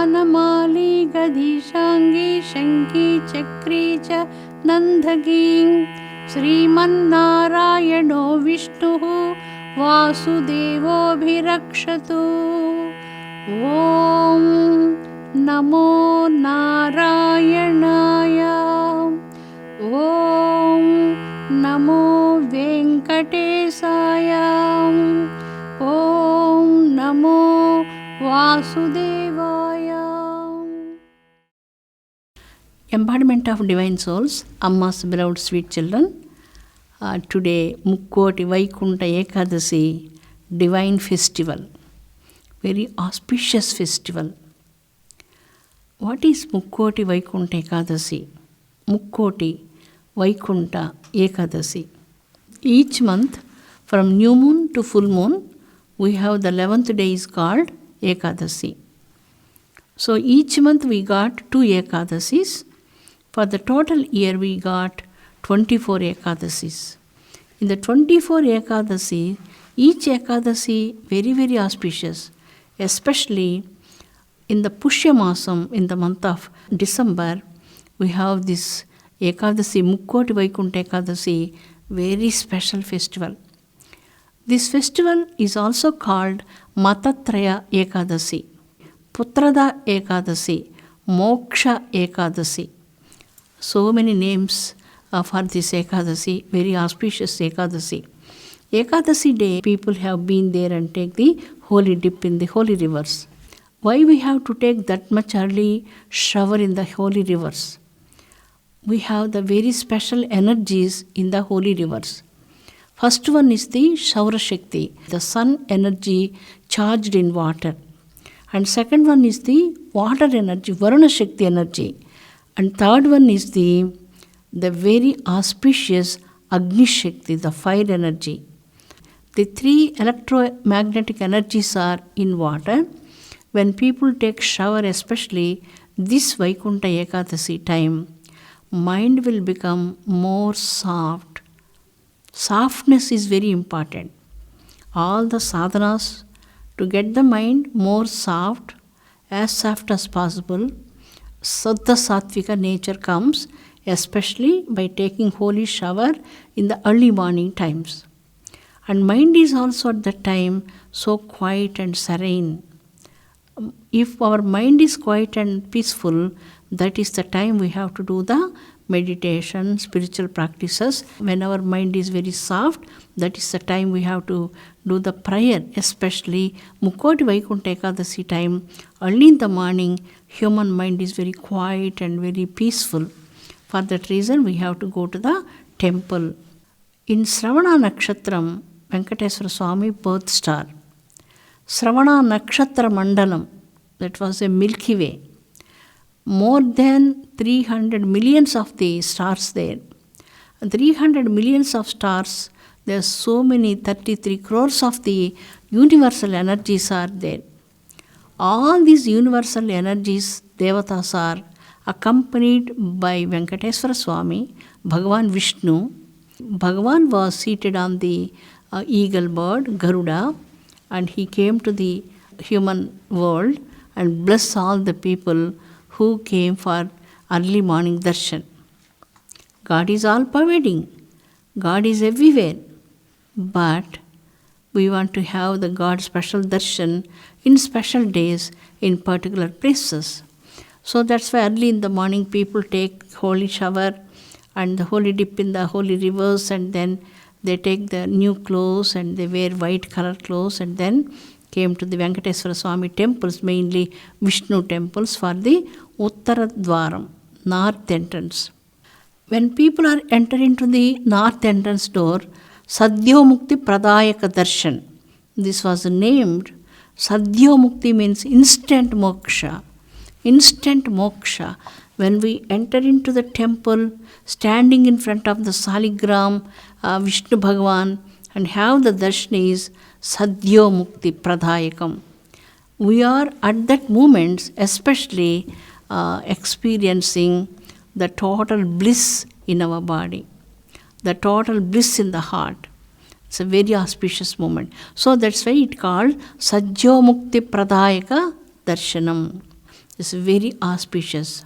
वानमाली गदिशांगी शंकी चक्री च नंदगी श्रीमन्नारायणो विष्णुः वासुदेवोऽभिरक्षतु। ॐ नमो नारायणाय। ॐ नमो वेंकटेशाय। ॐ नमो वासुदेवाय। Embodiment of Divine Souls, Amma's beloved sweet children. Today, Mukkoti Vaikunta Ekadashi, Divine Festival. Very auspicious festival. What is Mukkoti Vaikunta Ekadashi? Mukkoti Vaikunta Ekadashi. Each month, from new moon to full moon, we have the 11th day is called Ekadashi. So each month we got 2 Ekadashis. For the total year we got 24 Ekadashis. In the 24 Ekadashi, each Ekadashi very, very auspicious, especially in the Pushya Masam, in the month of December, we have this Ekadashi, Mukkoti Vaikunta Ekadashi, very special festival. This festival is also called Matatraya Ekadashi, Putrada Ekadashi, Moksha Ekadashi. So many names for this Ekadashi, very auspicious Ekadashi. Ekadashi day, people have been there and take the holy dip in the holy rivers. Why we have to take that much early shower in the holy rivers? We have the very special energies in the holy rivers. First one is the Shaura Shakti, the sun energy charged in water. And second one is the water energy, Varuna Shakti energy. And third one is the very auspicious Agni Shakti, the fire energy. The 3 electromagnetic energies are in water. When people take shower, especially this Vaikunta Ekadashi time, mind will become more soft. Softness is very important. All the sadhanas to get the mind more soft as possible. Saddha Sattvika nature comes, especially by taking holy shower in the early morning times. And mind is also at that time so quiet and serene. If our mind is quiet and peaceful, that is the time we have to do the meditation, spiritual practices. When our mind is very soft, that is the time we have to do the prayer, especially Mukkoti Vaikunta Ekadashi time. Early in the morning, human mind is very quiet and very peaceful. For that reason, we have to go to the temple. In Sravana Nakshatram, Venkateswara Swami birth star, Sravana Nakshatra Mandalam, that was a Milky Way. More than 300 millions of the stars there. 300 millions of stars, there are so many, 33 crores of the universal energies are there. All these universal energies, devatas, are accompanied by Venkateswara Swami, Bhagavan Vishnu. Bhagavan was seated on the eagle bird, Garuda, and he came to the human world and blessed all the people who came for early morning darshan. God is all pervading. God is everywhere. But we want to have the God special darshan in special days in particular places. So that's why early in the morning people take holy shower and the holy dip in the holy rivers, and then they take the new clothes and they wear white color clothes, and then came to the Venkateswara Swami temples, mainly Vishnu temples, for the Uttara Dwaram, north entrance. When people are entering to the north entrance door, Sadhyo Mukti Pradayaka Darshan. This was named. Sadhyo Mukti means instant moksha. Instant moksha. When we enter into the temple, standing in front of the Saligram, Vishnu Bhagavan, and have the darshan is Sadhyo Mukti Pradayakam. We are at that moment especially experiencing the total bliss in our body, the total bliss in the heart. It's a very auspicious moment. So that's why it called Sadhyo Mukti Pradayaka Darshanam. is very auspicious.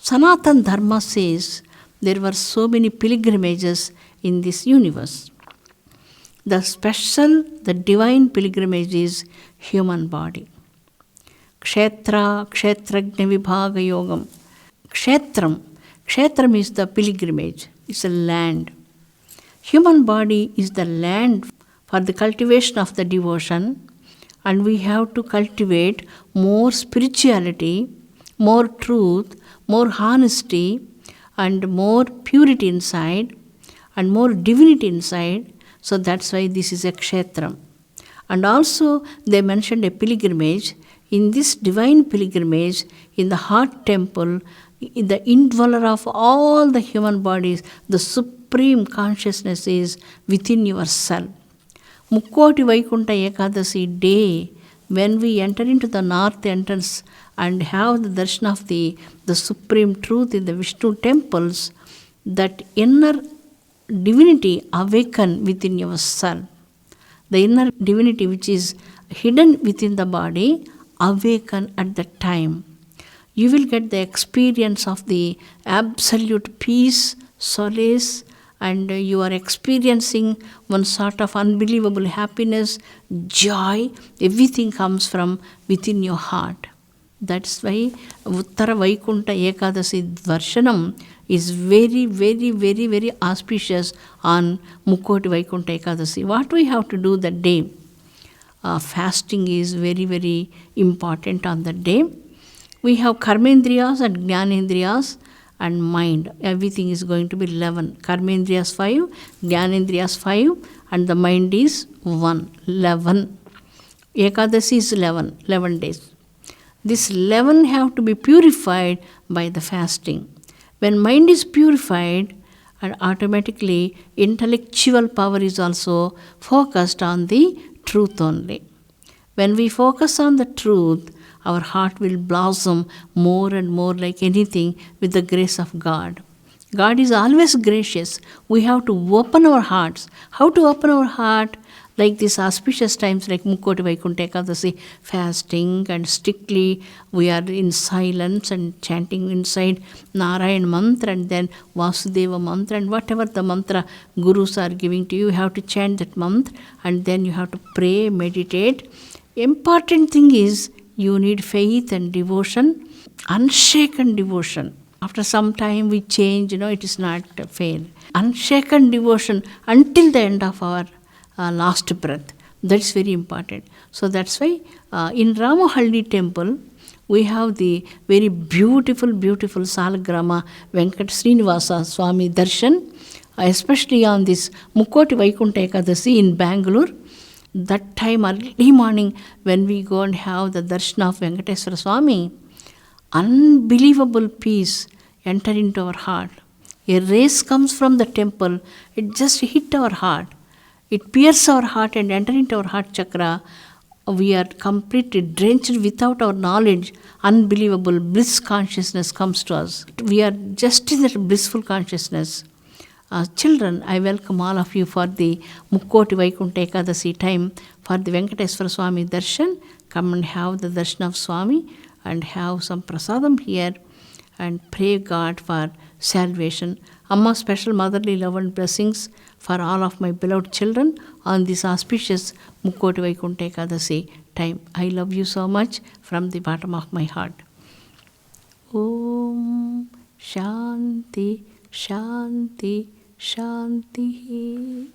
Sanatana Dharma says there were so many pilgrimages in this universe. The special, the divine pilgrimage is human body. Kshetra, Kshetrajna Vibhaga Yogam. Kshetram is the pilgrimage, it's a land. Human body is the land for the cultivation of the devotion, and we have to cultivate more spirituality, more truth, more honesty, and more purity inside, and more divinity inside. So that's why this is a kshetram. And also they mentioned a pilgrimage. In this divine pilgrimage, in the heart temple, in the indweller of all the human bodies, the supreme supreme consciousness is within yourself. Mukkoti Vaikunta Ekadashi day, when we enter into the north entrance and have the darshan of the supreme truth in the Vishnu temples, that inner divinity awaken within yourself. The inner divinity which is hidden within the body awaken at that time. You will get the experience of the absolute peace, solace, and you are experiencing one sort of unbelievable happiness, joy. Everything comes from within your heart. That's why Uttara Vaikunta Ekadashi Darshanam is very, very, very, very auspicious on Mukkoti Vaikunta Ekadashi. What we have to do that day? Fasting is very, very important on that day. We have karmendriyas and jnanendriyas and mind. Everything is going to be 11. Karmendriyas 5, jnanendriyas 5, and the mind is 1. 11. Ekadashi is 11 days. This 11 have to be purified by the fasting. When mind is purified, and automatically intellectual power is also focused on the truth only. When we focus on the truth, our heart will blossom more and more like anything with the grace of God. God is always gracious. We have to open our hearts. How to open our heart? Like these auspicious times like Mukkoti Vaikunta Ekadashi, fasting, and strictly we are in silence and chanting inside Narayan mantra and then Vasudeva mantra and whatever the mantra gurus are giving to you, you have to chant that mantra and then you have to pray, meditate. Important thing is you need faith and devotion, unshaken devotion. After some time we change, it is not fair. Unshaken devotion until the end of our last breath. That's very important. So that's why in Ramahalli temple, we have the very beautiful, beautiful Salagrama Venkat Srinivasa Swami Darshan, especially on this Mukkoti Vaikunta Ekadashi in Bangalore. That time early morning when we go and have the darshan of Venkateswara Swami, unbelievable peace enter into our heart. A rays comes from the temple, it just hit our heart. It pierces our heart and enter into our heart chakra. We are completely drenched without our knowledge. Unbelievable bliss consciousness comes to us. We are just in that blissful consciousness. Children, I welcome all of you for the Mukkoti Vaikunta Ekadashi time for the Venkateswara Swami Darshan. Come and have the darshan of Swami and have some prasadam here and pray God for salvation. Amma, special motherly love and blessings for all of my beloved children on this auspicious Mukkoti Vaikunta Ekadashi time. I love you so much from the bottom of my heart. Om Shanti Shanti Shanti.